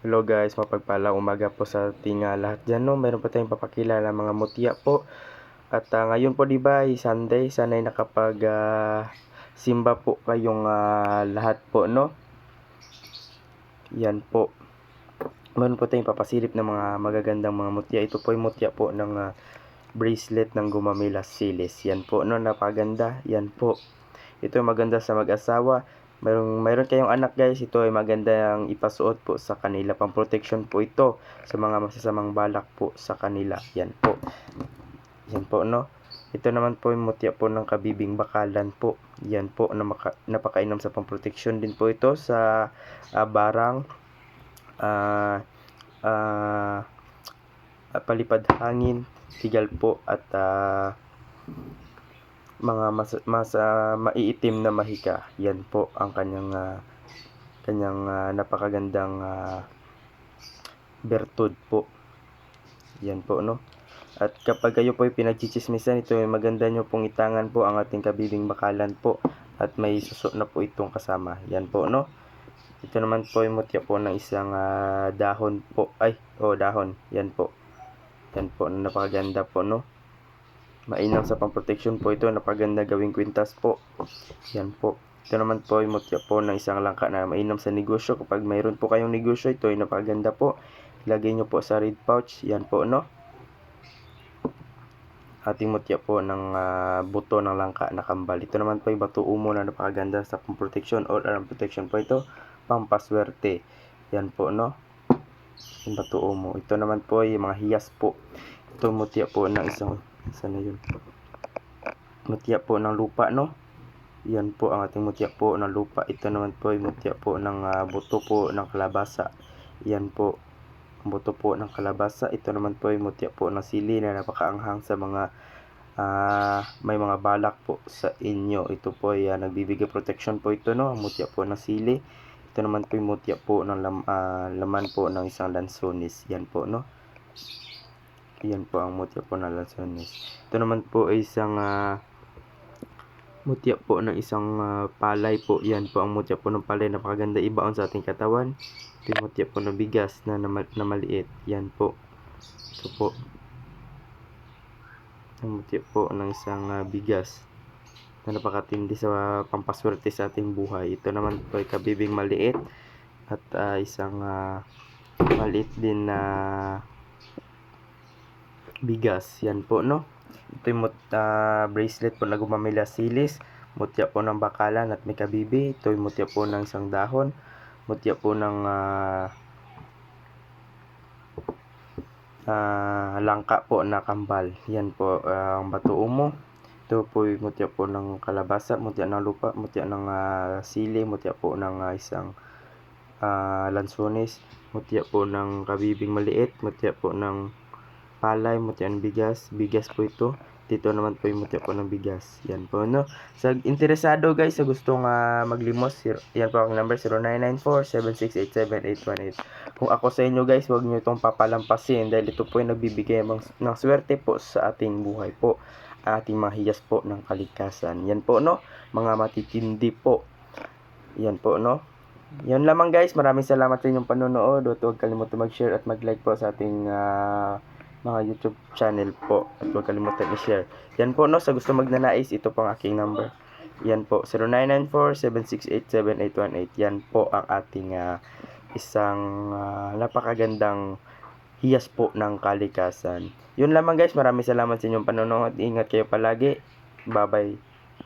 Hello guys, mapagpalang umaga po sa ating lahat dyan, no? Meron po tayong papakilala mga mutya po. At ngayon po, di ba, Sunday, sana'y nakapag simba po kayong lahat po, no? Yan po. Meron po tayong papasilip ng mga magagandang mga mutya. Ito po yung mutya po ng bracelet ng Gumamela Silis. Yan po, no? Napaganda. Yan po. Ito yung maganda sa mag-asawa. Mayroon kayong anak guys, ito ay magandang ipasuot po sa kanila. Pang protection po ito sa mga masasamang balak po sa kanila. Yan po. Yan po, no. Ito naman po yung mutya po ng kabibing bakalan po. Yan po, napakainom sa pang protection din po ito sa barang, palipad hangin, tigal po at mga maiitim na mahika. Yan po ang kanyang napakagandang bertud po. Yan po, no. At kapag kayo po ay pinagchichismisan, ito ay maganda nyo pong itangan po ang ating kabibing bakalan po. At may suso na po itong kasama. Yan po, no. Ito naman po ay mutya po ng isang dahon po. Dahon. Yan po. Yan po, napakaganda po, no. Mainam sa pang-protection po ito, napaganda gawing kwintas po. Yan po. Ito naman po ay mutya po ng isang langka na mainam sa negosyo. Kapag mayroon po kayong negosyo, ito ay napaganda po. Ilagay nyo po sa red pouch. Yan po, no. Ating mutya po ng buto ng langka na kambal. Ito naman po ay bato umo na napakaganda sa pang-protection. All around protection po ito. Pampaswerte. Yan po, no. Yung bato umo. Ito naman po ay mga hiyas po. Ito mutya po ng isang sana yun. Mutya po ng lupa, no. Yan po ang ating mutya po ng lupa. Ito naman po ay mutya po ng buto po ng kalabasa. Yan po ang buto po ng kalabasa. Ito naman po ay mutya po ng sili na napakaanghang sa mga may mga balak po sa inyo. Ito po ay nagbibigay protection po ito, no. Ang mutya po ng sili. Ito naman po ay mutya po ng laman po ng isang lansones. Yan po, no. Yan po ang mutya po ng lansones. Ito naman po ay isang mutya po ng isang palay po. Yan po ang mutya po ng palay. Napakaganda ibaon sa ating katawan. Ito yung mutya po ng bigas na maliit. Yan po. Ito po. Ang mutya po ng isang bigas na napakatindi sa pampaswerte sa ating buhay. Ito naman po ay kabibing maliit at isang maliit din na bigas. Yan po, no. Ito yung bracelet po na Gumamela Silis. Mutya po ng bakalan at may kabibi. Ito yung mutya po ng isang dahon. Mutya po ng langka po na kambal. Yan po ang bato umo. Ito po yung mutya po ng kalabasa, mutya ng lupa, mutya ng sili, mutya po ng isang lansones, mutya po ng kabibing maliit, mutya po ng palay, mutya ng bigas po ito. Dito naman po yung mutya po ng bigas. Yan po, no. Sa interesado guys, sa gustong maglimos, yan po ang number 0994-7687818. Kung ako sa inyo guys, huwag nyo itong papalampasin dahil ito po yung nagbibigay ng swerte po sa ating buhay po. Ating mga hiyas po ng kalikasan. Yan po, no. Mga matitindi po. Yan po, no. Yan lamang guys. Maraming salamat sa inyong panonood. At huwag kalimutan mag-share at mag-like po sa ating mga YouTube channel po. At huwag kalimutan i-share. Yan po, no. Sa gusto magnanais, ito po ang aking number. Yan po. 0994-7687818. Yan po ang ating isang napakagandang hiyas po ng kalikasan. Yun lamang guys. Maraming salamat sa inyong panonood. Ingat kayo palagi. Bye-bye.